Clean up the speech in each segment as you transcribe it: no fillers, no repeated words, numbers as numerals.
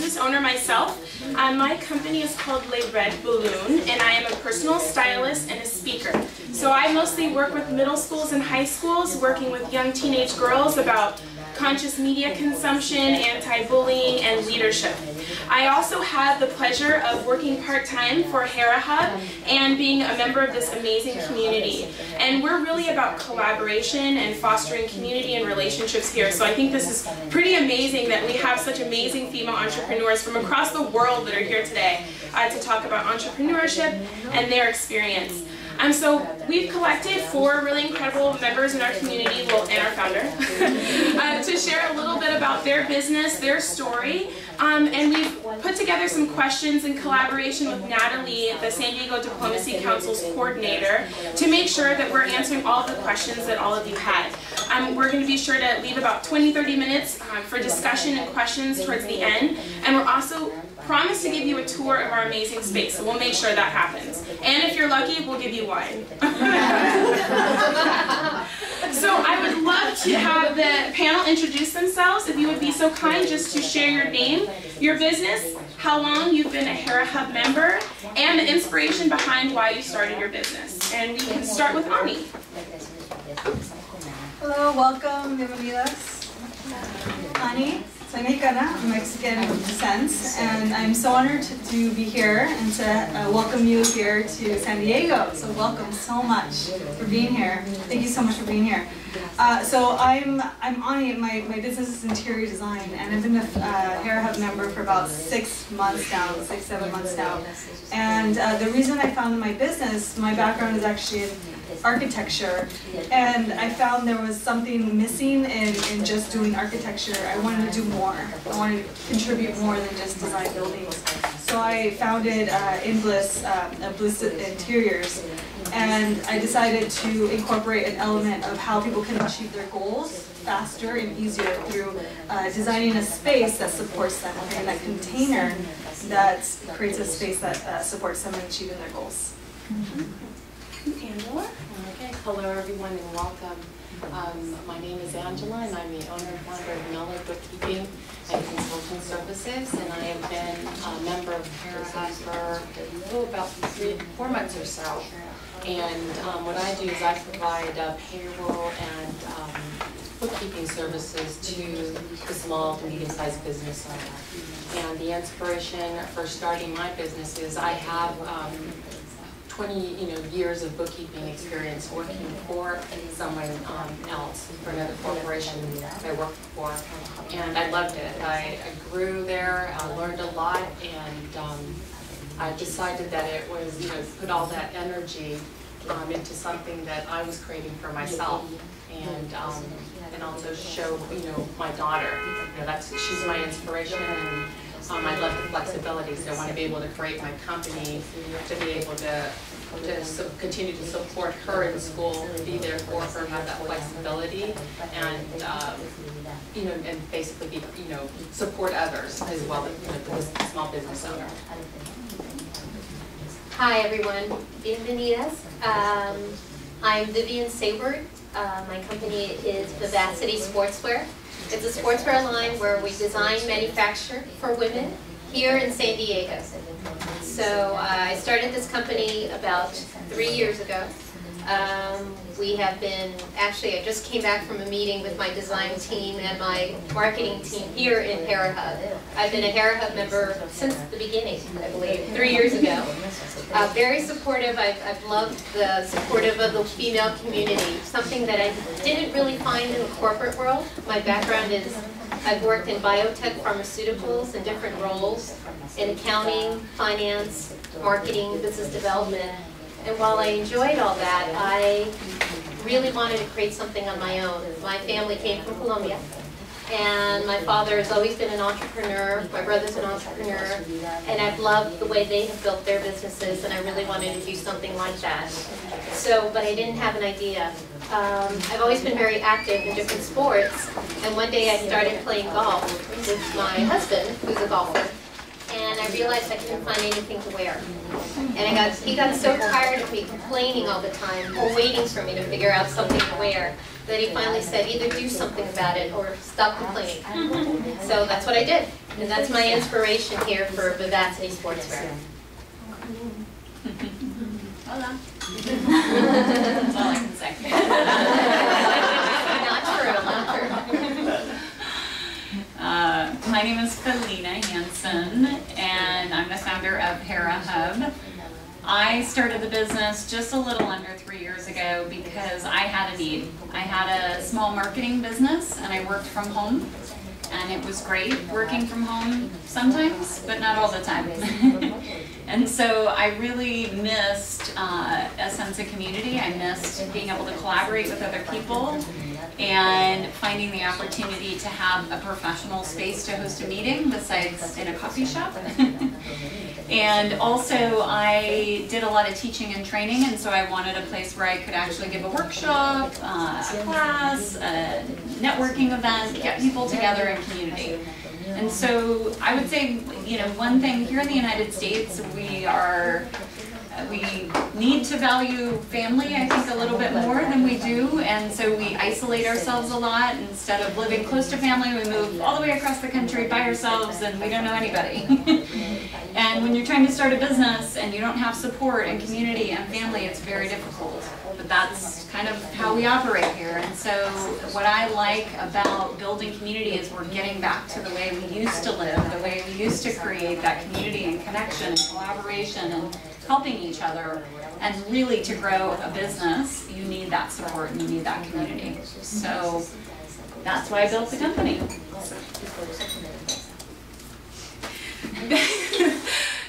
business owner myself. My company is called Le Red Balloon, and I am a personal stylist and a speaker. So I mostly work with middle schools and high schools, working with young teenage girls about conscious media consumption, anti-bullying, and leadership. I also have the pleasure of working part-time for Hera Hub and being a member of this amazing community. And we're really about collaboration and fostering community and relationships here. So I think this is pretty amazing that we have such amazing female entrepreneurs from across the world that are here today to talk about entrepreneurship and their experience. So we've collected 4 really incredible members in our community, well, and our founder, to share a little bit about their business, their story, and we've put together some questions in collaboration with Natalie, the San Diego Diplomacy Council's coordinator, to make sure that we're answering all of the questions that all of you had. We're going to be sure to leave about 20-30 minutes for discussion and questions towards the end, and we're also promise to give you a tour of our amazing space, so we'll make sure that happens. And if you're lucky, we'll give you wine. So I would love to have the panel introduce themselves, if you would be so kind, just to share your name, your business, how long you've been a Hera Hub member, and the inspiration behind why you started your business. And we can start with Ani. Hello, welcome, bienvenidas. Ani. Soy mexicana, I'm Mexican descent, and I'm so honored to be here and to welcome you here to San Diego. So welcome so much for being here. Thank you so much for being here. So I'm Ani. My business is interior design, and I've been a Hera Hub member for about 6 months now, 6-7 months now. And the reason I founded my business, my background is actually in architecture, and I found there was something missing in just doing architecture. I wanted to do more. I wanted to contribute more than just design buildings. So I founded Bliss Interiors, and I decided to incorporate an element of how people can achieve their goals faster and easier through designing a space that supports them, and that container that creates a space that supports them in achieving their goals. Angela? Okay, hello everyone and welcome. My name is Angela and I'm the owner and founder of Miller Bookkeeping and Consulting Services, and I have been a member of Hera Hub for about 4 months or so. And what I do is I provide payroll and bookkeeping services to the small to medium-sized business owner. And the inspiration for starting my business is I have 20 years of bookkeeping experience working for someone else, for another corporation that I worked for, and I loved it. I grew there, I learned a lot, and I decided that it was, put all that energy into something that I was creating for myself, and also show my daughter. She's my inspiration. And I love the flexibility, so I want to be able to create my company to be able to continue to support her in school, be there for her, have that flexibility, and and basically be, support others as well as the small business owner. Hi everyone, bienvenidas. I'm Vivian Sayward. My company is Vivacity Sportswear. It's a sportswear line where we design, manufacture for women here in San Diego. So I started this company about 3 years ago. We have been, actually I just came back from a meeting with my design team and my marketing team here in Hera Hub. I've been a Hera Hub member since the beginning, I believe, 3 years ago. Very supportive. I've loved the supportive of the female community, something that I didn't really find in the corporate world. My background is, I've worked in biotech, pharmaceuticals, in different roles, in accounting, finance, marketing, business development. And while I enjoyed all that, I really wanted to create something on my own. My family came from Colombia, and my father has always been an entrepreneur. My brother's an entrepreneur, and I've loved the way they have built their businesses, and I really wanted to do something like that. But I didn't have an idea. I've always been very active in different sports, and one day I started playing golf with my husband, who's a golfer. And I realized I couldn't find anything to wear. And he got so tired of me complaining all the time, or waiting for me to figure out something to wear, that he finally said, either do something about it or stop complaining. So that's what I did. And that's my inspiration here for Vivacity Sportswear. Hola. That's all I can say. Not true, not true. My name is Felina Hansen, and I'm the founder of Hera Hub. I started the business just a little under 3 years ago because I had a need. I had a small marketing business, and I worked from home. And it was great working from home sometimes, but not all the time. And so I really missed a sense of community. I missed being able to collaborate with other people and finding the opportunity to have a professional space to host a meeting besides in a coffee shop. And also I did a lot of teaching and training, and so I wanted a place where I could actually give a workshop, a class, a networking event, get people together in community. And so I would say, you know, one thing here in the United States, we need to value family, I think, a little bit more than we do, and so we isolate ourselves a lot. Instead of living close to family, we move all the way across the country by ourselves, and we don't know anybody. And when you're trying to start a business and you don't have support and community and family, it's very difficult. But that's kind of how we operate here. And so what I like about building community is we're getting back to the way we used to live, the way we used to create that community and connection and collaboration and helping each other. And really, to grow a business, you need that support and you need that community. So that's why I built the company.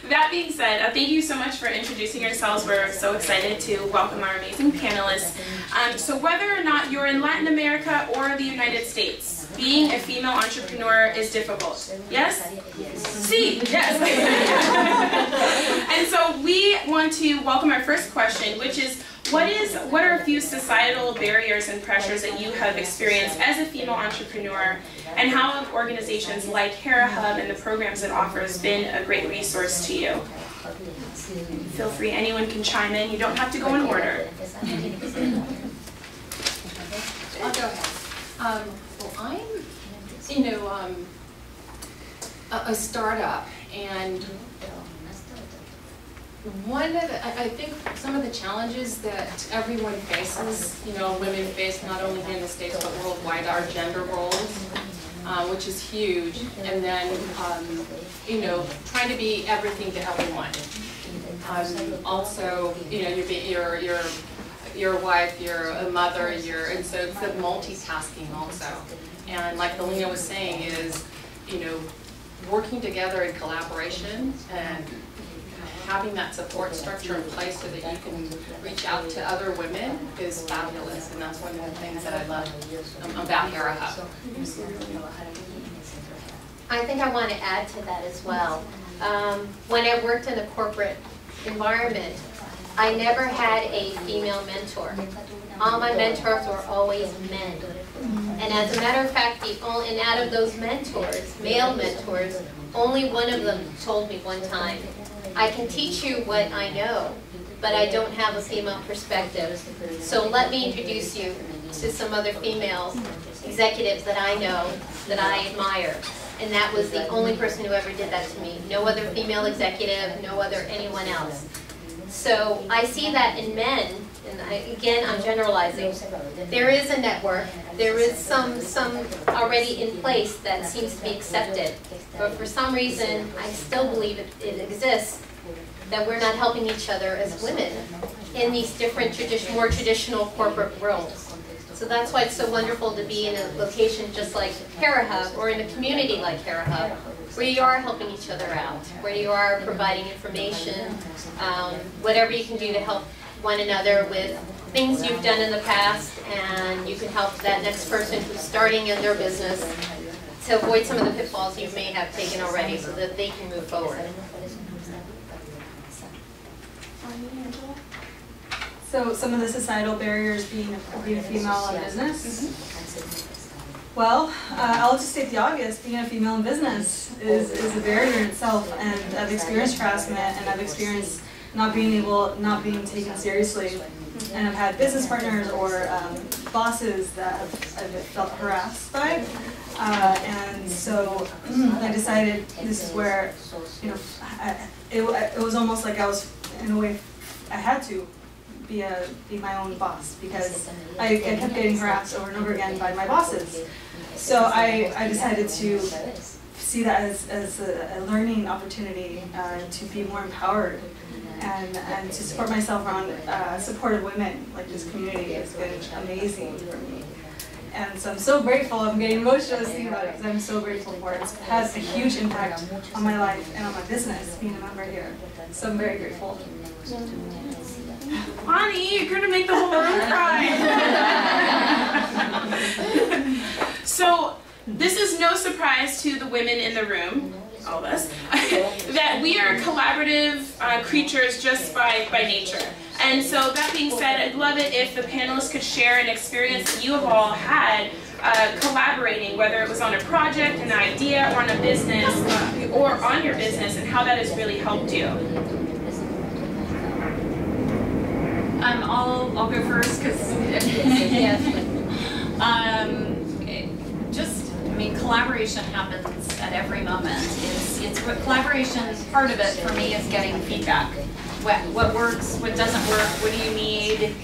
That being said, thank you so much for introducing yourselves. We're so excited to welcome our amazing panelists. So whether or not you're in Latin America or the United States, being a female entrepreneur is difficult. Yes? Sí, yes. And so we want to welcome our first question, which is, what are a few societal barriers and pressures that you have experienced as a female entrepreneur, and how have organizations like Hera Hub and the programs it offers been a great resource to you? Feel free, anyone can chime in. You don't have to go in order. I'll go ahead. Well, I'm, a startup, and I think some of the challenges that everyone faces, women face not only here in the States but worldwide, are gender roles, which is huge, and then, trying to be everything to everyone. Also, you're a wife, you're a mother, and so it's the multitasking also. And like Felina was saying, is, working together in collaboration and having that support structure in place so that you can reach out to other women is fabulous, and that's one of the things that I love about Hera Hub. I think I want to add to that as well. When I worked in a corporate environment, I never had a female mentor. All my mentors were always men. And as a matter of fact, and out of those mentors, male mentors, only one of them told me one time, I can teach you what I know, but I don't have a female perspective. So let me introduce you to some other female executives that I know, that I admire. And that was the only person who ever did that to me. No other female executive, no other anyone else. So I see that in men, and again, I'm generalizing. There is a network. There is some already in place that seems to be accepted. But for some reason, I still believe it exists, that we're not helping each other as women in these different more traditional corporate roles. So that's why it's so wonderful to be in a location just like Hera Hub, or in a community like Hera Hub, where you are helping each other out, where you are providing information, whatever you can do to help one another with things you've done in the past, and you can help that next person who's starting in their business to avoid some of the pitfalls you may have taken already so that they can move forward. So some of the societal barriers being a female in business? Well, I'll just state the obvious. Being a female in business is a barrier in itself, and I've experienced harassment, and I've experienced not being taken seriously, and I've had business partners or bosses that I've felt harassed by, and so I decided this is where, you know, it was almost like I was, in a way, I had to be my own boss, because I kept getting harassed over and over again by my bosses. So I decided to see that as a learning opportunity to be more empowered and to support myself around supportive women. Like, this community has been amazing for me. And so I'm so grateful. I'm getting emotional just thinking about it, because I'm so grateful for it. It has a huge impact on my life and on my business, being a member here. So I'm very grateful. Bonnie, you're going to make the whole room cry. So this is no surprise to the women in the room, all of us, that we are collaborative creatures just by nature. And so that being said, I'd love it if the panelists could share an experience that you have all had collaborating, whether it was on a project, an idea, or on a business, or on your business, and how that has really helped you. I'll go first, because collaboration happens at every moment. Collaboration, part of it for me is getting feedback. What works, what doesn't work, what do you need?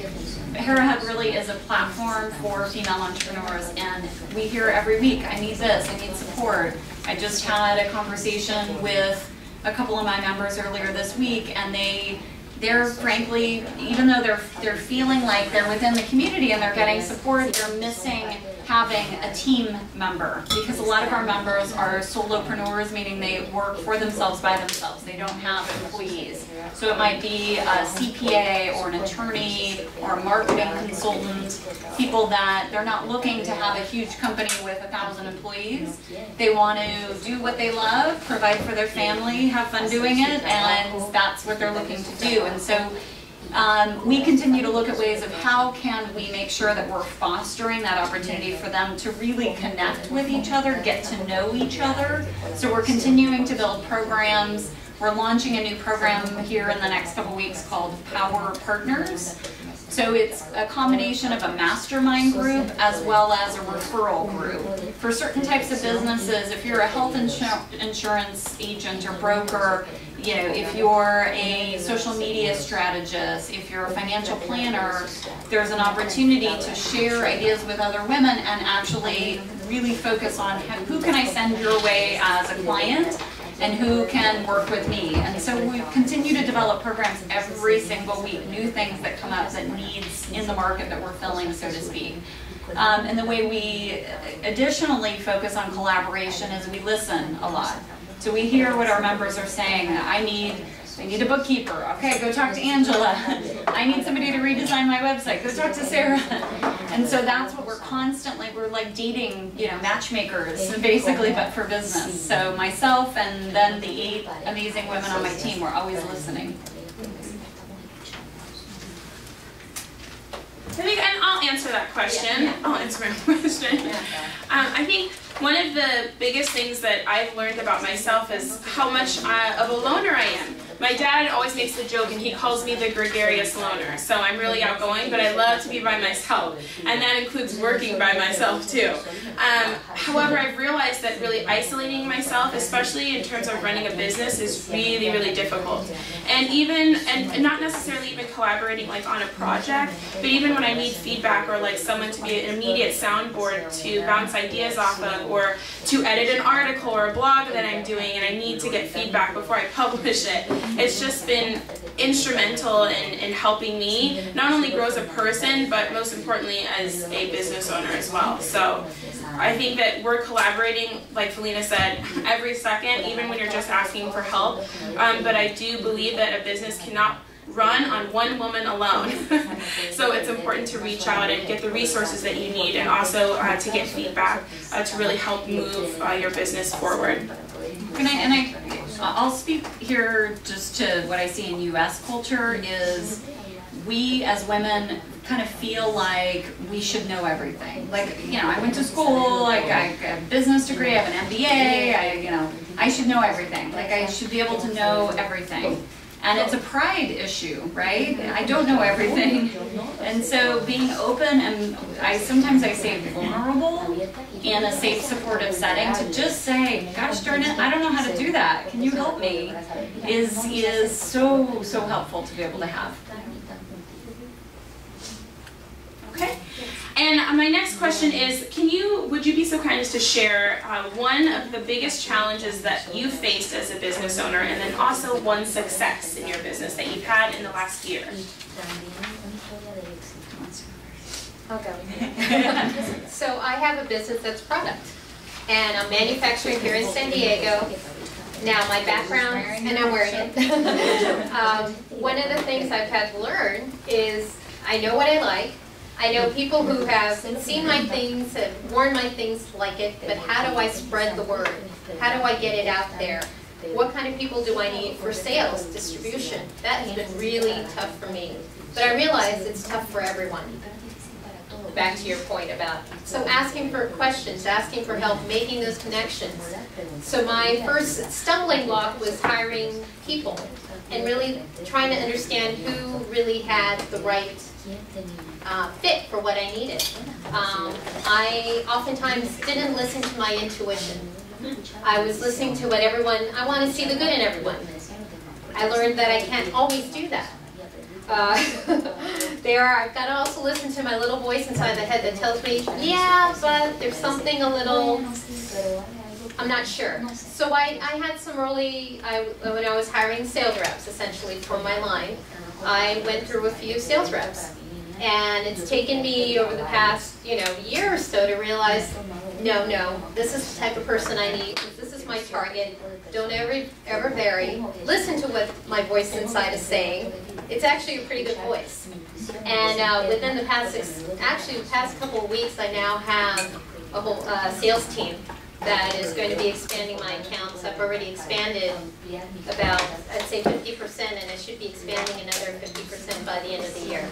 Hera Hub really is a platform for female entrepreneurs, and we hear every week, I need this, I need support. I just had a conversation with a couple of my members earlier this week, and they're frankly, even though they're feeling like they're within the community and they're getting support, they're missing having a team member, because a lot of our members are solopreneurs, meaning they work for themselves by themselves. They don't have employees. So it might be a CPA or an attorney or a marketing consultant, people that they're not looking to have a huge company with 1,000 employees. They want to do what they love, provide for their family, have fun doing it, and that's what they're looking to do. And so we continue to look at ways of how can we make sure that we're fostering that opportunity for them to really connect with each other, get to know each other. So we're continuing to build programs. We're launching a new program here in the next couple weeks called Power Partners. So it's a combination of a mastermind group as well as a referral group. For certain types of businesses, if you're a health insurance agent or broker, you know, if you're a social media strategist, if you're a financial planner, there's an opportunity to share ideas with other women and actually really focus on who can I send your way as a client and who can work with me. And so we continue to develop programs every single week, new things that come up that needs in the market that we're filling, so to speak. And the way we additionally focus on collaboration is we listen a lot. So we hear what our members are saying. I need a bookkeeper. Okay, go talk to Angela. I need somebody to redesign my website. Go talk to Sarah. And so that's what we're like dating, you know, matchmakers, basically, but for business. So myself and then the 8 amazing women on my team, we're always listening. I think, and I'll answer that question. I'll answer my question. I think one of the biggest things that I've learned about myself is how much of a loner I am. My dad always makes the joke, and he calls me the gregarious loner. So I'm really outgoing, but I love to be by myself, and that includes working by myself too. However, I've realized that really isolating myself, especially in terms of running a business, is really, really difficult. And not necessarily even collaborating like on a project, but even when I need feedback or like someone to be an immediate soundboard to bounce ideas off of, or to edit an article or a blog that I'm doing and I need to get feedback before I publish it. It's just been instrumental in helping me not only grow as a person, but most importantly as a business owner as well. So I think that we're collaborating, like Felina said, every second, even when you're just asking for help. But I do believe that a business cannot run on one woman alone. So it's important to reach out and get the resources that you need, and also to get feedback to really help move your business forward. I'll speak here just to what I see in U.S. culture is we as women kind of feel like we should know everything. Like, you know, I went to school, like I have a business degree, I have an MBA, I should know everything. Like I should be able to know everything. And it's a pride issue, right? I don't know everything. And so being open and sometimes I say vulnerable in a safe, supportive setting to just say, gosh darn it, I don't know how to do that. Can you help me? Is so, so helpful to be able to have. Okay. And my next question is, would you be so kind as to share one of the biggest challenges that you faced as a business owner, and then also one success in your business that you've had in the last year? I'll go. So I have a business that's product, and I'm manufacturing here in San Diego. Now my background, and I'm wearing it. One of the things I've had to learn is I know what I like. I know people who have seen my things, have worn my things like it, but how do I spread the word? How do I get it out there? What kind of people do I need for sales, distribution? That has been really tough for me. But I realize it's tough for everyone. Back to your point about, so asking for questions, asking for help, making those connections. So my first stumbling block was hiring people and really trying to understand who really had the right fit for what I needed. I oftentimes didn't listen to my intuition. I was listening to what I want to see the good in everyone. I learned that I can't always do that. I've got to also listen to my little voice inside the head that tells me, yeah, but there's something a little, I'm not sure. So I had some early, when I was hiring sales reps essentially for my line, I went through a few sales reps. And it's taken me over the past, year or so to realize, no, this is the type of person I need. This is my target. Don't ever vary. Listen to what my voice inside is saying. It's actually a pretty good voice. And within the past couple of weeks, I now have a whole sales team that is going to be expanding my accounts. I've already expanded about, I'd say 50%, and I should be expanding another 50% by the end of the year.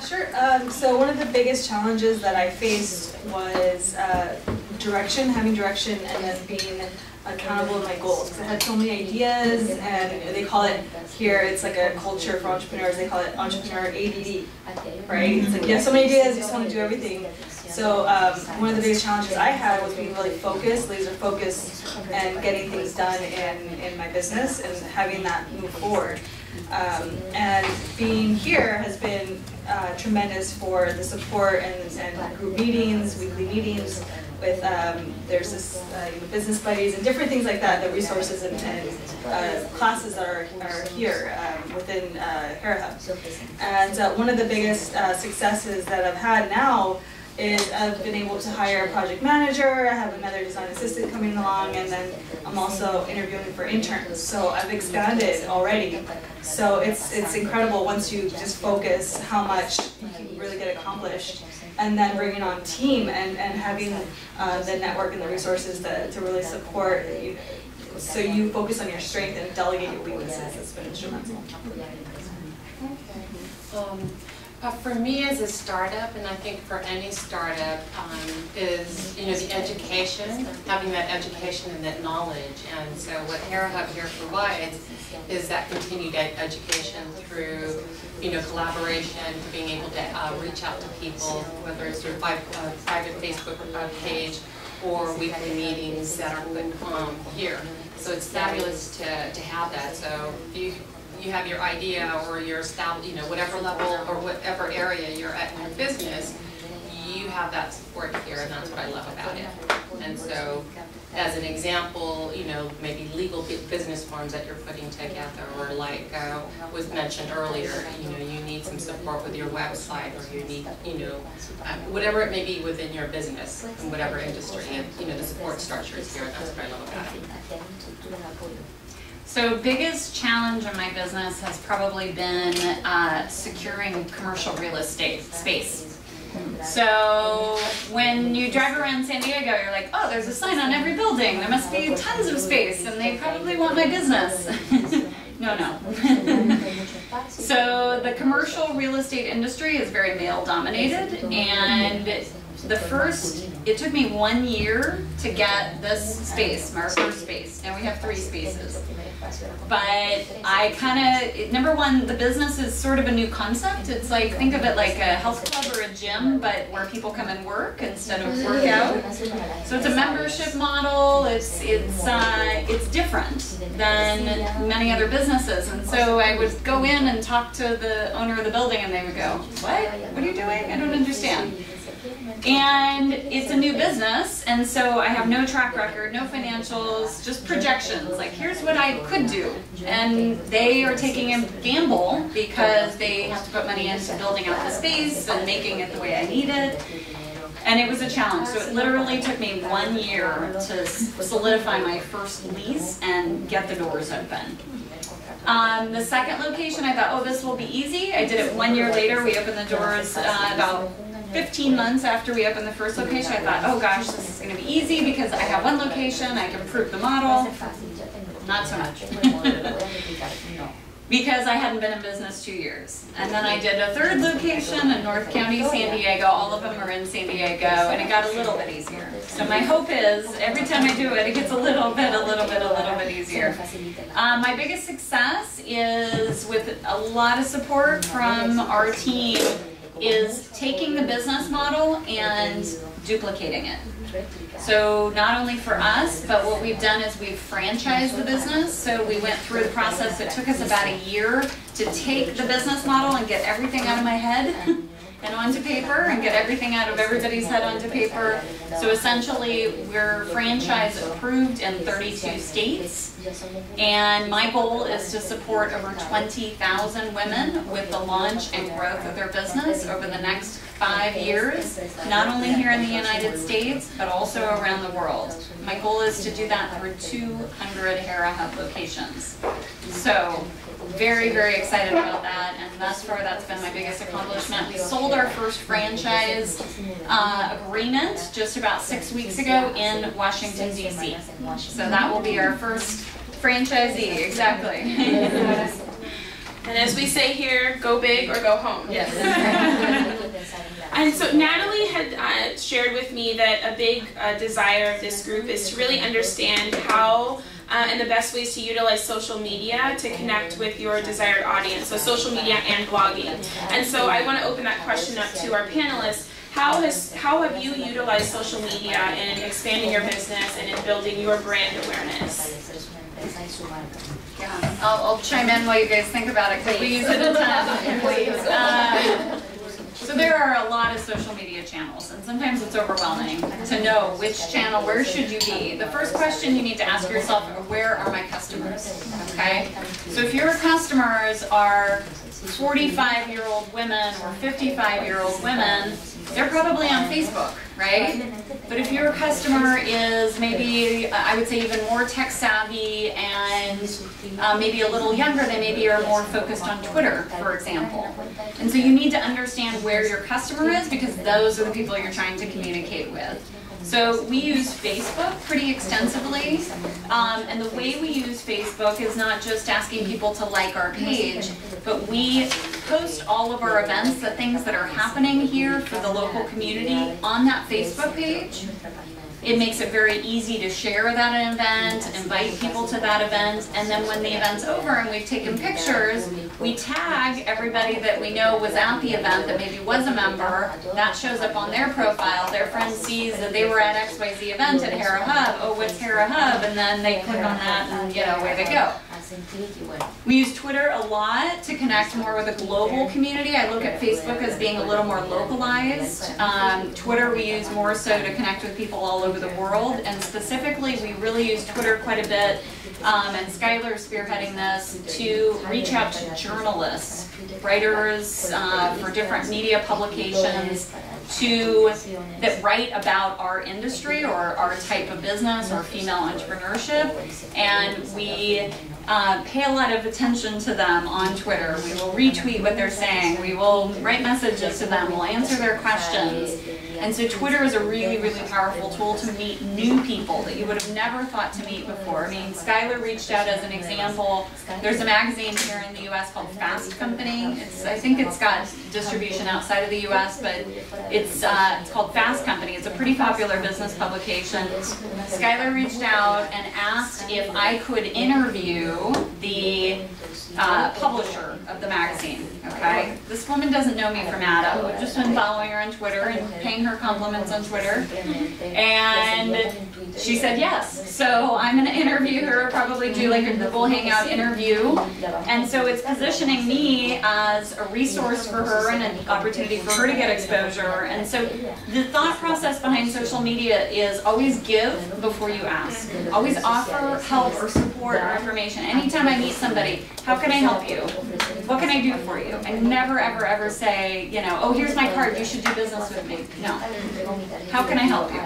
Sure. So one of the biggest challenges that I faced was having direction, and then being accountable to my goals. Because I had so many ideas, and they call it here, it's like a culture for entrepreneurs, they call it entrepreneur ADD, right? It's like you have so many ideas, you just want to do everything. So one of the biggest challenges I had was being really focused, laser focused, and getting things done in my business and having that move forward. And being here has been tremendous for the support and group meetings, weekly meetings with, there's this business buddies and different things like that, the resources and classes that are here within Hera Hub. And one of the biggest successes that I've had now is I've been able to hire a project manager, I have another design assistant coming along, and then I'm also interviewing for interns. So I've expanded already. So it's incredible once you just focus how much you can really get accomplished. And then bringing on team and having the network and the resources to really support you. So you focus on your strength and delegate your weaknesses. It's been instrumental. For me as a startup, and I think for any startup, is the education, having that education and that knowledge. And so what Hera Hub here provides is that continued education through collaboration, being able to reach out to people, whether it's through private Facebook page or weekly meetings that are put here. So it's fabulous to have that. So you have your idea or your style, whatever level or whatever area you're at in your business, you have that support here, and that's what I love about it. And so, as an example, maybe legal business forms that you're putting together, or like was mentioned earlier, you need some support with your website, or you need, whatever it may be within your business, in whatever industry, and the support structure is here, and that's what I love about it. So biggest challenge in my business has probably been securing commercial real estate space. So when you drive around San Diego, you're like, oh, there's a sign on every building. There must be tons of space, and they probably want my business. No. So the commercial real estate industry is very male dominated, and it took me 1 year to get this space, our first space. Now we have 3 spaces. But I kind of, number one, the business is sort of a new concept. It's like, think of it like a health club or a gym, but where people come and work instead of work out. So it's a membership model. It's different than many other businesses. And so I would go in and talk to the owner of the building, and they would go, what? What are you doing? I don't understand. And it's a new business, and so I have no track record, no financials, just projections, like here's what I could do. And they are taking a gamble because they have to put money into building out the space and making it the way I need it. And it was a challenge, so it literally took me 1 year to solidify my first lease and get the doors open. The second location, I thought, oh, this will be easy. I did it 1 year later. We opened the doors about 15 months after we opened the first location. I thought, oh gosh, this is going to be easy because I have one location, I can prove the model. Not so much. Because I hadn't been in business 2 years. And then I did a third location in North County, San Diego. All of them are in San Diego, and it got a little bit easier. So my hope is, every time I do it, it gets a little bit easier. My biggest success is, with a lot of support from our team, is taking the business model and duplicating it. So not only for us, but what we've done is we've franchised the business. So we went through the process. It took us about a year to take the business model and get everything out of my head and onto paper, and get everything out of everybody's head onto paper. So essentially, we're franchise approved in 32 states. And my goal is to support over 20,000 women with the launch and growth of their business over the next 5 years, not only here in the United States, but also around the world. My goal is to do that through 200 Hera Hub locations. So very, very excited about that, and thus far that's been my biggest accomplishment. We sold our first franchise agreement just about 6 weeks ago in Washington, D.C. So that will be our first franchisee, exactly. And as we say here, go big or go home. Yes. And so Natalie had shared with me that a big desire of this group is to really understand how and the best ways to utilize social media to connect with your desired audience, so social media and blogging. And so I want to open that question up to our panelists. How have you utilized social media in expanding your business and in building your brand awareness? Yeah, I'll chime in while you guys think about it, because we use it a ton, please. So there are a lot of social media channels, and sometimes it's overwhelming to know which channel, where should you be. The first question you need to ask yourself are, where are my customers? Okay? So if your customers are 45-year-old women or 55-year-old women, they're probably on Facebook, right? But if your customer is maybe, I would say, even more tech savvy and maybe a little younger, they maybe are more focused on Twitter, for example. And so you need to understand where your customer is, because those are the people you're trying to communicate with. So we use Facebook pretty extensively, and the way we use Facebook is not just asking people to like our page, but we post all of our events, the things that are happening here for the local community on that Facebook page. It makes it very easy to share that event, invite people to that event, and then when the event's over and we've taken pictures, we tag everybody that we know was at the event that maybe was a member. That shows up on their profile. Their friend sees that they were at XYZ event at Hera Hub. Oh, what's Hera Hub? And then they click on that and, you know, away they go. We use Twitter a lot to connect more with a global community. I look at Facebook as being a little more localized. Twitter we use more so to connect with people all over the world, and specifically we really use Twitter quite a bit, and Skylar's spearheading this, to reach out to journalists, writers for different media publications, that write about our industry or our type of business or female entrepreneurship, and we pay a lot of attention to them on Twitter. We will retweet what they're saying. We will write messages to them. We'll answer their questions. And so Twitter is a really, really powerful tool to meet new people that you would have never thought to meet before. I mean, Skylar reached out as an example. There's a magazine here in the US called Fast Company. I think it's got distribution outside of the US, but it's called Fast Company. It's a pretty popular business publication. Skylar reached out and asked if I could interview the publisher of the magazine, okay? This woman doesn't know me from Adam. I've just been following her on Twitter and paying her compliments on Twitter. And she said yes. So I'm going to interview her, probably do like a Google Hangout interview. And so it's positioning me as a resource for her and an opportunity for her to get exposure. And so the thought process behind social media is always give before you ask. Always offer help or support or information. Anytime I meet somebody, how can I help you? What can I do for you? I never, ever, ever say, you know, oh, here's my card, you should do business with me. No. How can I help you?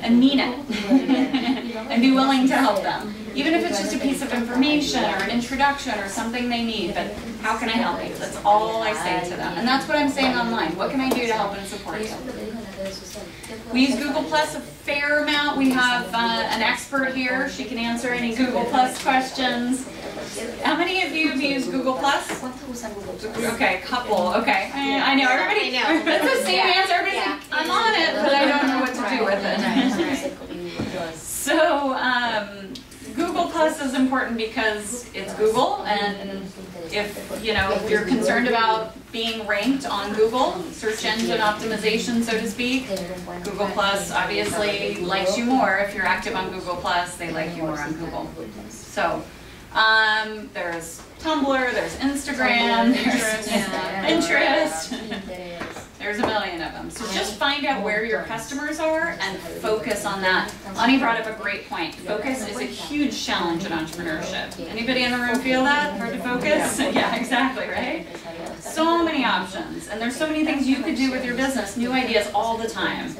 And mean it. And be willing to help them. Even if it's just a piece of information or an introduction or something they need, but how can I help you? That's all I say to them. And that's what I'm saying online. What can I do to help and support you? We use Google Plus a fair amount. We have an expert here. She can answer any Google Plus questions. How many of you have used Google Plus? Okay, couple. Okay, I know everybody. It's the same answer. Everybody's like, I'm on it, but I don't know what to do with it. So Google Plus is important because it's Google, and if you're concerned about being ranked on Google, search engine optimization, so to speak, Google Plus obviously likes you more. If you're active on Google Plus, they like you more on Google. So there's Tumblr, there's Instagram, there's Pinterest. There's a million of them. So just find out where your customers are and focus on that. Ani brought up a great point. Focus is a huge challenge in entrepreneurship. Anybody in the room feel that? Hard to focus? Yeah, exactly, right? So many options. And there's so many things you could do with your business, new ideas all the time.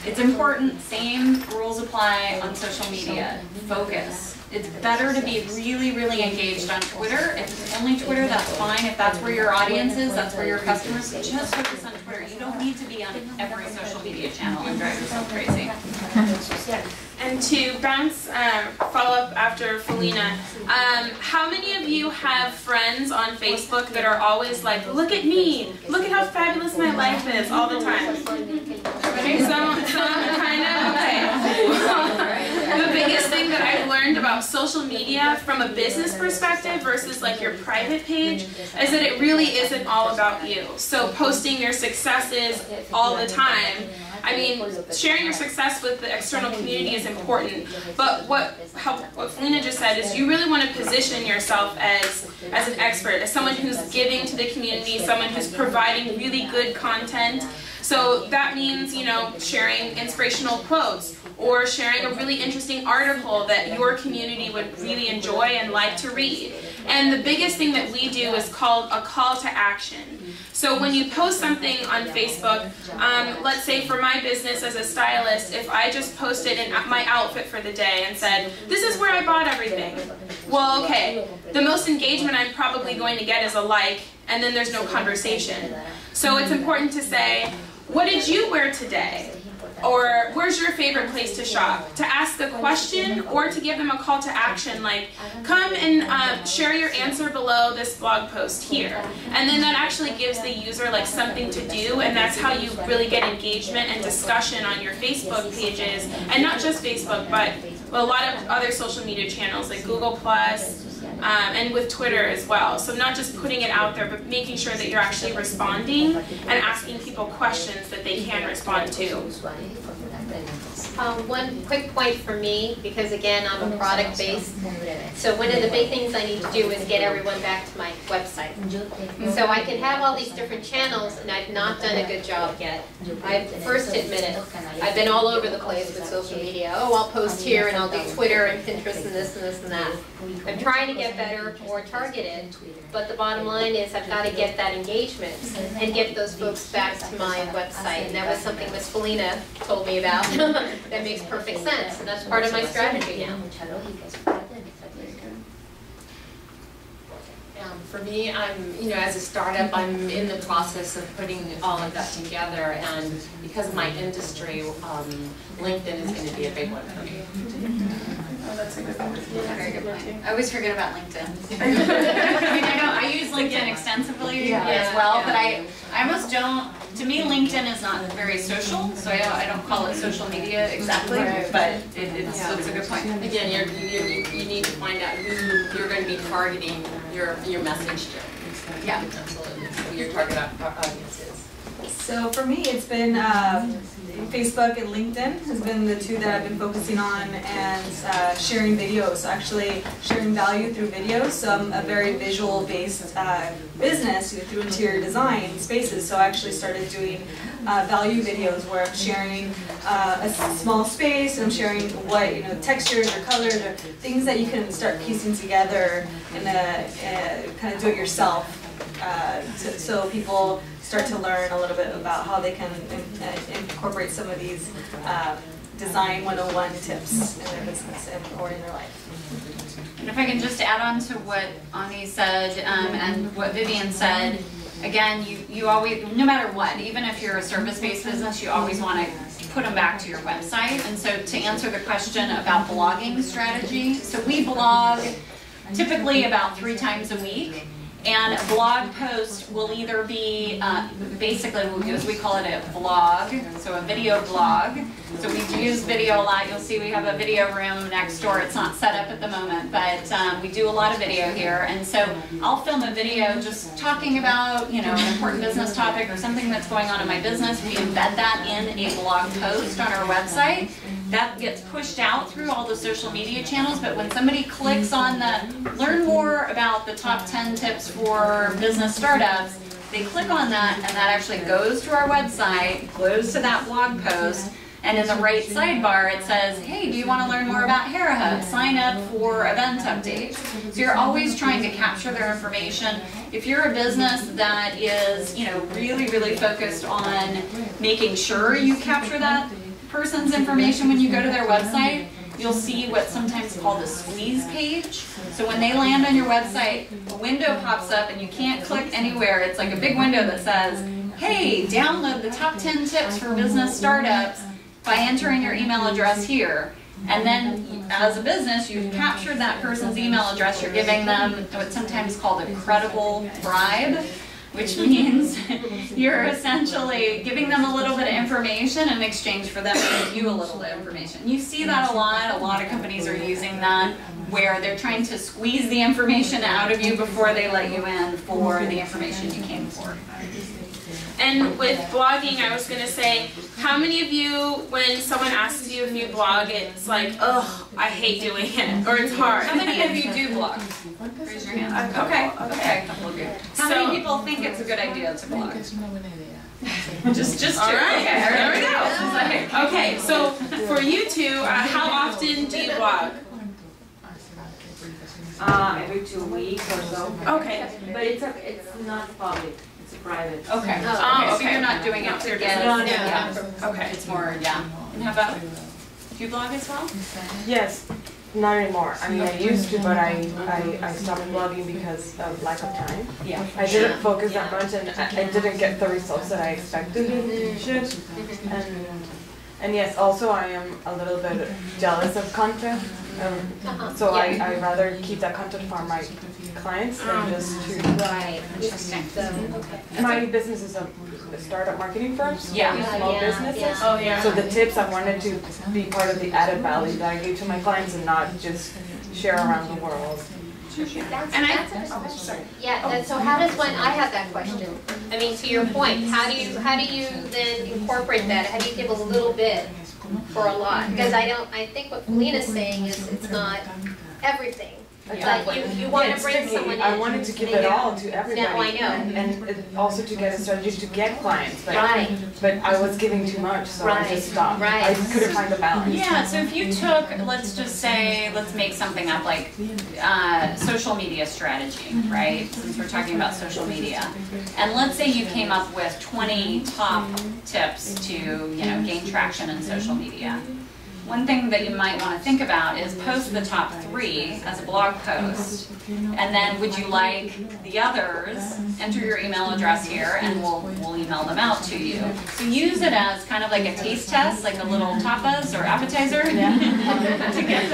It's important, same rules apply on social media. Focus. It's better to be really, really engaged on Twitter. If it's only Twitter, that's fine. If that's where your audience is, that's where your customers, just focus on Twitter. You don't need to be on every social media channel and drive yourself crazy. And to bounce, follow up after Felina, how many of you have friends on Facebook that are always like, look at me, look at how fabulous my life is, all the time? Some kind of, okay. The biggest thing that I've learned about social media from a business perspective versus like your private page is that it really isn't all about you. So posting your successes all the time, I mean, sharing your success with the external community is important, but what Felina just said is you really want to position yourself as an expert, as someone who's giving to the community, someone who's providing really good content. So that means, sharing inspirational quotes or sharing a really interesting article that your community would really enjoy and like to read. And the biggest thing that we do is called a call to action. So when you post something on Facebook, let's say for my business as a stylist, if I just posted my outfit for the day and said, this is where I bought everything. Well, okay, the most engagement I'm probably going to get is a like, and then there's no conversation. So it's important to say, what did you wear today? Or where's your favorite place to shop? To ask a question or to give them a call to action like, come and share your answer below this blog post here. And then that actually gives the user like something to do, and that's how you really get engagement and discussion on your Facebook pages. And not just Facebook, but a lot of other social media channels like Google+, and with Twitter as well. So not just putting it out there, but making sure that you're actually responding and asking people questions that they can respond to. One quick point for me, because again, I'm a product-based, so one of the big things I need to do is get everyone back to my website. So I can have all these different channels, and I've not done a good job yet. I first admit it. I've been all over the place with social media. Oh, I'll post here, and I'll do Twitter and Pinterest and this and this and that. I'm trying to get better, more targeted, but the bottom line is I've got to get that engagement and get those folks back to my website. And that was something Miss Felina told me about. That makes perfect sense, and that's part of my strategy now. For me, as a startup, I'm in the process of putting all of that together, and because of my industry, LinkedIn is going to be a big one for me. Oh, that's a good one. Yeah, Very good point. I always forget about LinkedIn. I use LinkedIn extensively as well, but I almost don't. To me, LinkedIn is not very social, so I don't call it social media exactly, but it's a good point. Again, you need to find out who you're going to be targeting your message to. Yeah, absolutely. Who your target audience is. So for me, it's been Facebook and LinkedIn has been the two that I've been focusing on, and sharing videos, actually sharing value through videos. So I'm a very visual-based business through interior design spaces, so I actually started doing value videos where I'm sharing a small space, and I'm sharing what, textures or colors or things that you can start piecing together in a kind of do-it-yourself, so people start to learn a little bit about how they can incorporate some of these design 101 tips in their business or in their life. And if I can just add on to what Ani said and what Vivian said, again, you always, no matter what, even if you're a service-based business, you always want to put them back to your website. And so to answer the question about blogging strategy, so we blog typically about 3 times a week. And a blog post will either be, basically, as we call it, a vlog, so a video blog. So we use video a lot. You'll see we have a video room next door. It's not set up at the moment, but we do a lot of video here. And so I'll film a video just talking about, an important business topic or something that's going on in my business. We embed that in a blog post on our website. That gets pushed out through all the social media channels, but when somebody clicks on the learn more about the top 10 tips for business startups, they click on that, and that actually goes to our website, goes to that blog post, and in the right sidebar it says, hey, do you want to learn more about Hera Hub? Sign up for event updates. So you're always trying to capture their information. If you're a business that is, really, really focused on making sure you capture that person's information when you go to their website, you'll see what's sometimes called a squeeze page. So when they land on your website, a window pops up and you can't click anywhere. It's like a big window that says, hey, download the top 10 tips for business startups by entering your email address here. And then as a business, you've captured that person's email address. You're giving them what's sometimes called a credible bribe, which means you're essentially giving them a little bit of information in exchange for them to give you a little bit of information. You see that a lot. A lot of companies are using that, where they're trying to squeeze the information out of you before they let you in for the information you came for. And with blogging, I was going to say, how many of you, when someone asks you if you blog, it's like, ugh, I hate doing it, or it's hard? How many of you do blog? Raise your hand. Okay, a couple of you. How many people think it's a good idea to blog? Just two. All right, okay, there we go. Okay, so for you two, how often do you blog? Every 2 weeks or so. Okay. But it's not public. It's private. Okay. Oh, So you're not doing it to get. Okay. It's more, yeah. And how about, do you blog as well? Yes, not anymore. I mean, I used to, but I stopped blogging because of lack of time. Yeah. I didn't focus that much, and I didn't get the results that I expected it should. And yes, also I am a little bit jealous of content. So I rather keep that content for my clients than just to. Right. Interesting. My business is a startup marketing firm, so Yeah. small businesses. Yeah. Oh, yeah. So the tips, I wanted to be part of the added value that I gave to my clients and not just share around the world. So how does one, I have that question. I mean, to your point, how do you then incorporate that? How do you give a little bit for a lot? Because I think what Felina's saying is it's not everything. But you want to bring someone in. I wanted to give it all to everybody. No, I know. And also to get a strategy to get clients. But, Right. but I was giving too much, so I just stopped. Right. I couldn't find the balance. Yeah, so if you took, let's just say, let's make something up like social media strategy, right? Since we're talking about social media. And let's say you came up with 20 top tips to, gain traction in social media. one thing that you might want to think about is post the top 3 as a blog post, and then would you like the others, enter your email address here, and we'll email them out to you. So use it as kind of like a taste test, like a little tapas or appetizer, to get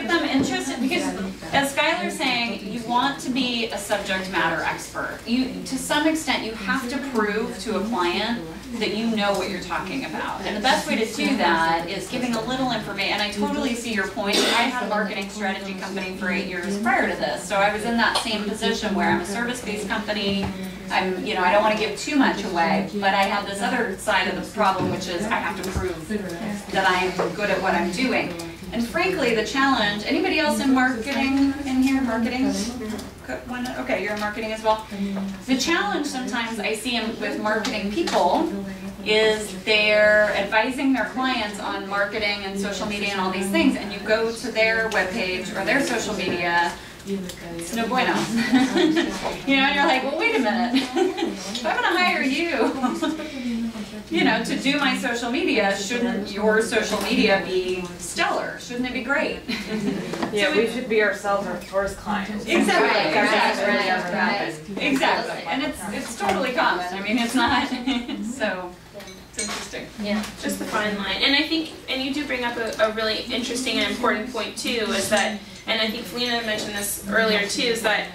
them interested, because as Skylar's saying, you want to be a subject matter expert. To some extent, you have to prove to a client that you know what you're talking about. And the best way to do that is giving a little information. And I totally see your point. I had a marketing strategy company for 8 years prior to this. So I was in that same position where I'm a service-based company. I don't want to give too much away, but I have this other side of the problem, which is I have to prove that I'm good at what I'm doing. And frankly, the challenge, anybody else in marketing in here? Marketing? Okay, you're in marketing as well. The challenge sometimes I see with marketing people is they're advising their clients on marketing and social media and all these things, and you go to their webpage or their social media, it's no bueno. You know, and you're like, well, wait a minute. If I'm going to hire you, to do my social media, shouldn't your social media be stellar? Shouldn't it be great? Yeah, so we should be ourselves our first client. Exactly. Right. Exactly. And it's totally common. I mean, it's not. So it's interesting. Yeah. Just the fine line. And I think, and you do bring up a really interesting and important point too, is that, and I think Felina mentioned this earlier too, is that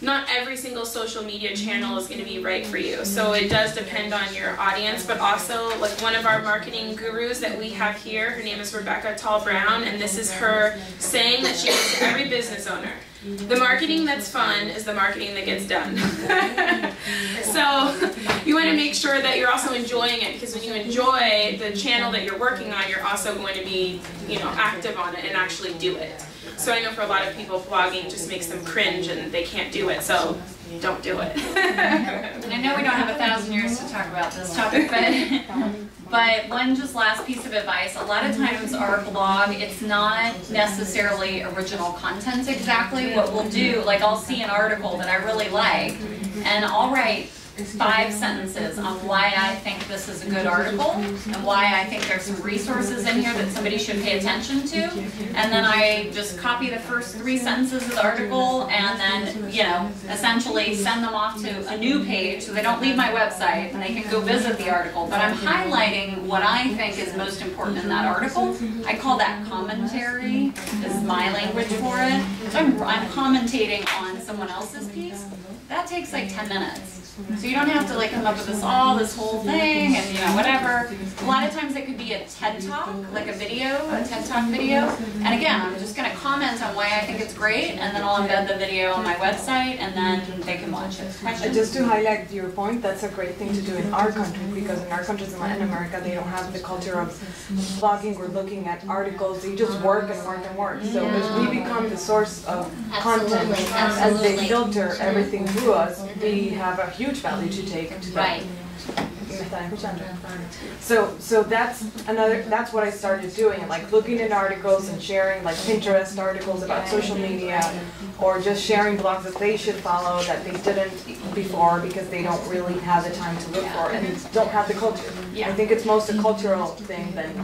not every single social media channel is going to be right for you. So it does depend on your audience, but also like one of our marketing gurus that we have here, her name is Rebecca Tall Brown, and this is her saying that she gives to every business owner. The marketing that's fun is the marketing that gets done. So you want to make sure that you're also enjoying it, because when you enjoy the channel that you're working on, you're also going to be, active on it and actually do it. So I know for a lot of people, blogging just makes them cringe and they can't do it, so don't do it. And I know we don't have 1,000 years to talk about this topic, but one just last piece of advice, a lot of times our blog, it's not necessarily original content exactly. What we'll do, like I'll see an article that I really like, and I'll write 5 sentences on why I think this is a good article and why I think there's some resources in here that somebody should pay attention to, and then I just copy the first 3 sentences of the article and then, essentially send them off to a new page so they don't leave my website and they can go visit the article. But I'm highlighting what I think is most important in that article. I call that commentary, is my language for it. So I'm commentating on someone else's piece. That takes like 10 minutes. So you don't have to come up with this whole thing and whatever. A lot of times it could be a TED Talk, like a TED Talk video. And again, I'm just going to comment on why I think it's great, and then I'll embed the video on my website, and then they can watch it. Questions? Just to highlight your point, that's a great thing to do in our country, because in our countries in Latin America, they don't have the culture of blogging or looking at articles. They just work and work and work. So as we become the source of content, as they filter everything through us, we have a huge value to take to them. Right. So that's what I started doing, like looking at articles and sharing like Pinterest articles about social media, or just sharing blogs that they should follow that they didn't before because they don't really have the time to look for and don't have the culture. I think it's most a cultural thing than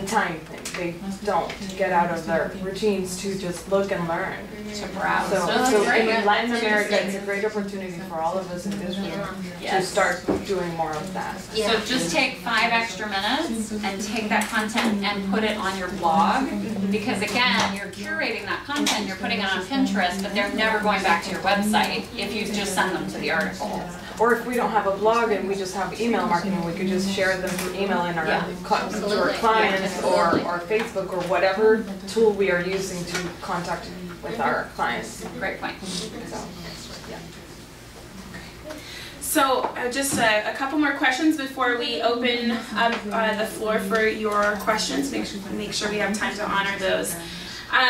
time thing. They don't get out of their routines to just look and learn. To browse. So in Latin America, it's a great opportunity for all of us in this room to start doing more of that. So just take 5 extra minutes and take that content and put it on your blog, because again, you're curating that content, you're putting it on Pinterest, but they're never going back to your website if you just send them to the article. Or if we don't have a blog and we just have email marketing, we could just share them through email in our, to our clients or Facebook or whatever tool we are using to contact with our clients. Great point. So just a couple more questions before we open up the floor for your questions. Make sure we have time to honor those.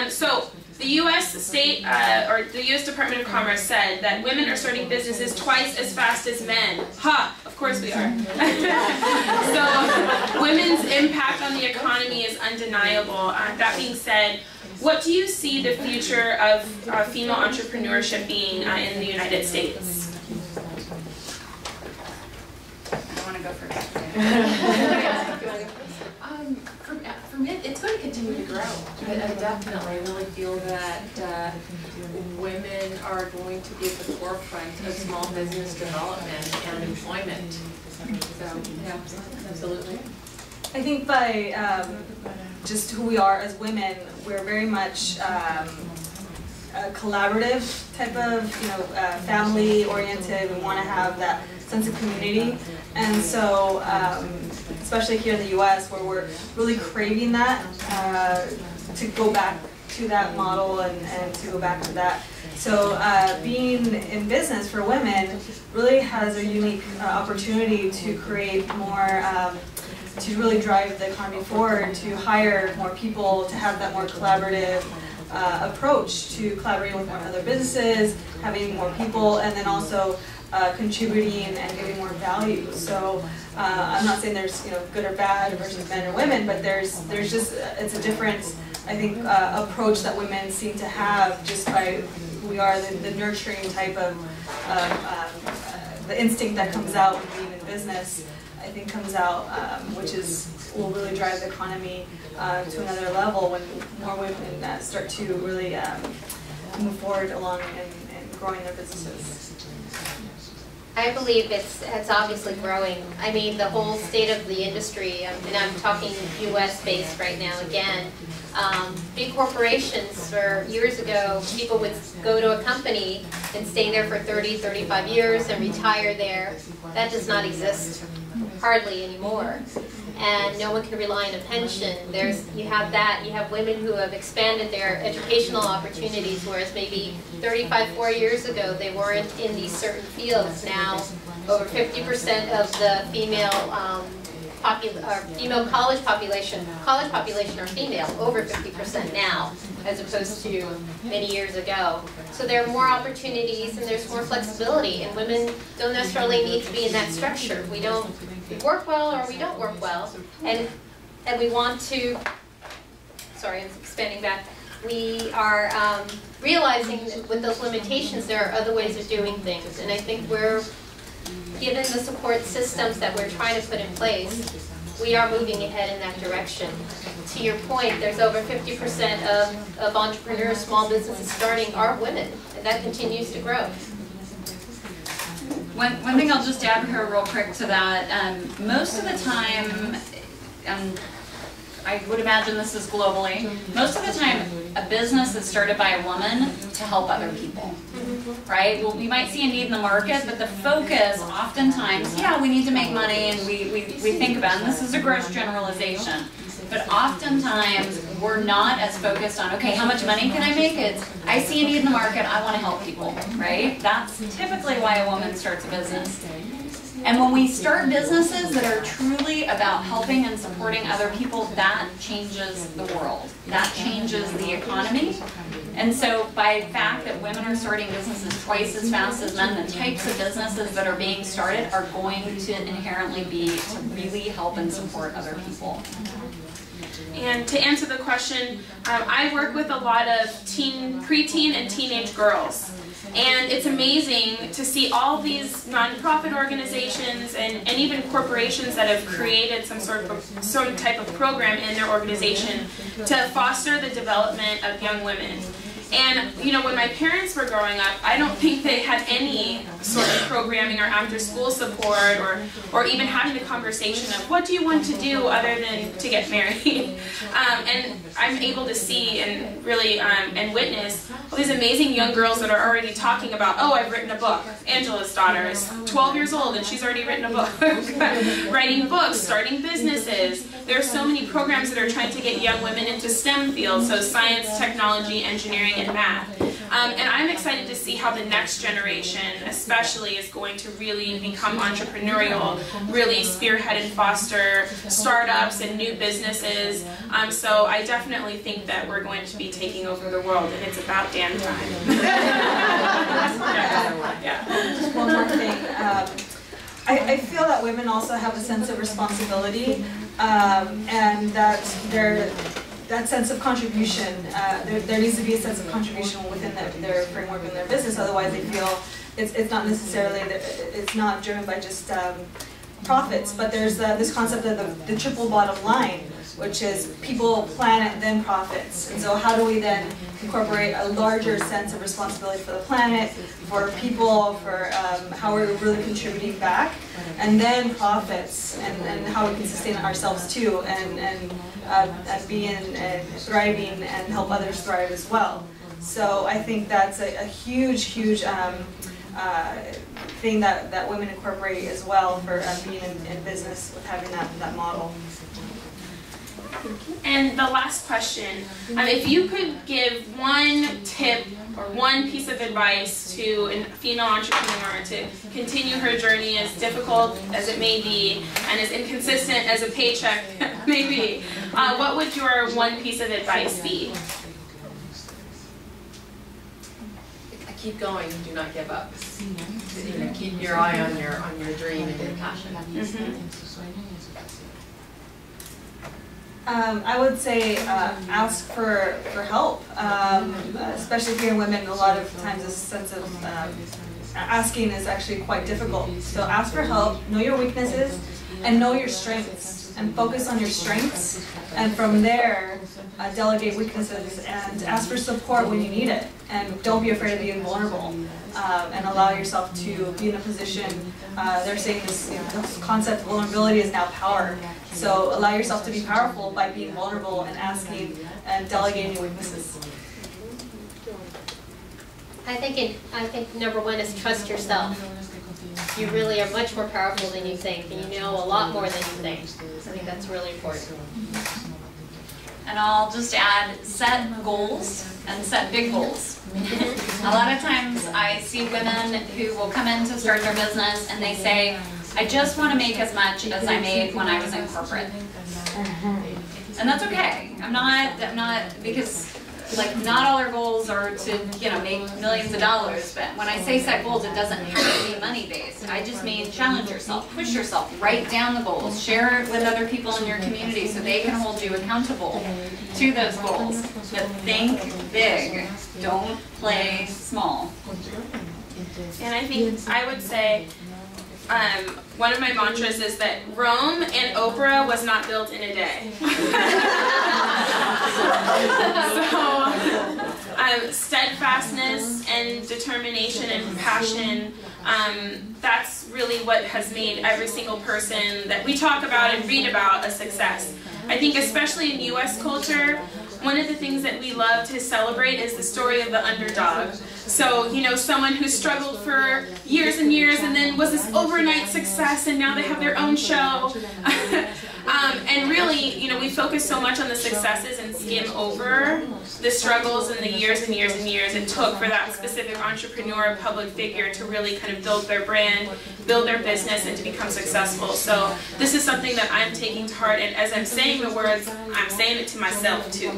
So the U.S. State or the U.S. Department of Commerce said that women are starting businesses twice as fast as men. Ha! Of course we are. So women's impact on the economy is undeniable. That being said, what do you see the future of female entrepreneurship being in the United States? I want to go first. For me, it's going to continue to grow. I definitely really feel that women are going to be at the forefront of small business development and employment. So, yeah, absolutely. I think by just who we are as women, we're very much a collaborative type of, family-oriented. We want to have that sense of community, and so especially here in the U.S., where we're really craving that to go back to that model and to go back to that. So being in business for women really has a unique opportunity to create more. To really drive the economy forward, to hire more people, to have that more collaborative approach to collaborating with other businesses, having more people, and then also contributing and giving more value. So I'm not saying there's good or bad versus men or women, but there's just it's a different, I think, approach that women seem to have just by who we are, the nurturing type of the instinct that comes out when being in business. I think comes out, which will really drive the economy to another level when more women start to really move forward along and growing their businesses. I believe it's obviously growing. I mean, the whole state of the industry, and I'm talking US based right now again. Big corporations, for years ago, people would go to a company and stay there for 30, 35 years and retire there. That does not exist hardly anymore. And no one can rely on a pension. You have women who have expanded their educational opportunities, whereas maybe 35, 40 years ago they weren't in these certain fields. Now, over 50% of the female college population are female, over 50% now, as opposed to many years ago. So there are more opportunities and there's more flexibility, and women don't necessarily need to be in that structure. We work well or we don't work well, and we want to, sorry, I'm expanding back. We are realizing that with those limitations there are other ways of doing things, and I think given the support systems that we're trying to put in place, we are moving ahead in that direction. To your point, there's over 50% of entrepreneurs, small businesses starting are women, and that continues to grow. One thing I'll just add here real quick to that, most of the time, I would imagine this is globally, most of the time a business is started by a woman to help other people, right? Well, we might see a need in the market, but the focus oftentimes, yeah, we need to make money and we think about it, and this is a gross generalization, but oftentimes we're not as focused on, okay, how much money can I make? It's, I see a need in the market, I want to help people, right? That's typically why a woman starts a business. And when we start businesses that are truly about helping and supporting other people, that changes the world. That changes the economy. And so by the fact that women are starting businesses twice as fast as men, the types of businesses that are being started are going to inherently be to really help and support other people. And to answer the question, I work with a lot of preteen and teenage girls. And it's amazing to see all these nonprofit organizations and even corporations that have created some type of program in their organization to foster the development of young women. And when my parents were growing up, I don't think they had any sort of programming or after-school support or even having the conversation of what do you want to do other than to get married. And I'm able to see and really and witness all these amazing young girls that are already talking about, oh, I've written a book. Angela's daughter is 12 years old and she's already written a book. Writing books, starting businesses. There are so many programs that are trying to get young women into STEM fields, so science, technology, engineering, and math. And I'm excited to see how the next generation especially is going to really become entrepreneurial, really spearhead and foster startups and new businesses. So I definitely think that we're going to be taking over the world, and it's about damn time. Yeah. Just one more thing. I feel that women also have a sense of responsibility, and that that sense of contribution, there needs to be a sense of contribution within their framework in their business. Otherwise, they feel it's not necessarily it's not driven by just profits. But there's this concept of the triple bottom line, which is people, planet, then profits. And so how do we then incorporate a larger sense of responsibility for the planet, for people, for how we're really contributing back, and then profits, and how we can sustain ourselves too, and be and thriving and help others thrive as well. So I think that's a huge, huge thing that women incorporate as well for being in business with having that model. And the last question, if you could give one tip or one piece of advice to a female entrepreneur to continue her journey, as difficult as it may be and as inconsistent as a paycheck may be, what would your one piece of advice be? Keep going, do not give up. You know, keep your eye on your dream and your passion. I would say ask for help, especially if you're women. A lot of times this sense of asking is actually quite difficult. So ask for help, know your weaknesses, and know your strengths, and focus on your strengths, and from there delegate weaknesses and ask for support when you need it, and don't be afraid of being vulnerable, and allow yourself to be in a position. They're saying this, this concept of vulnerability is now power. So allow yourself to be powerful by being vulnerable and asking and delegating weaknesses. I think number one is trust yourself. You really are much more powerful than you think, and you know a lot more than you think. I think that's really important. And I'll just add, set goals and set big goals. A lot of times I see women who will come in to start their business and they say, I just want to make as much as I made when I was in corporate. And that's okay. I'm not, because like not all our goals are to, you know, make millions of dollars, but when I say set goals, it doesn't have to be money based. I just mean challenge yourself, push yourself, write down the goals, share it with other people in your community so they can hold you accountable to those goals. But think big, don't play small. And I think I would say one of my mantras is that Rome and Oprah was not built in a day. So steadfastness and determination and passion, that's really what has made every single person that we talk about and read about a success. I think especially in US culture, one of the things that we love to celebrate is the story of the underdog. So, you know, someone who struggled for years and years and then was this overnight success and now they have their own show. And really, you know, we focus so much on the successes and skim over the struggles and the years and years and years it took for that specific entrepreneur, public figure to really kind of build their brand, build their business, and to become successful. So this is something that I'm taking to heart, and as I'm saying the words, I'm saying it to myself too.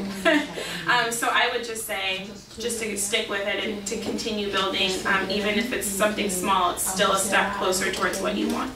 So I would just say, just to stick with it and to continue building, even if it's something small, it's still a step closer towards what you want.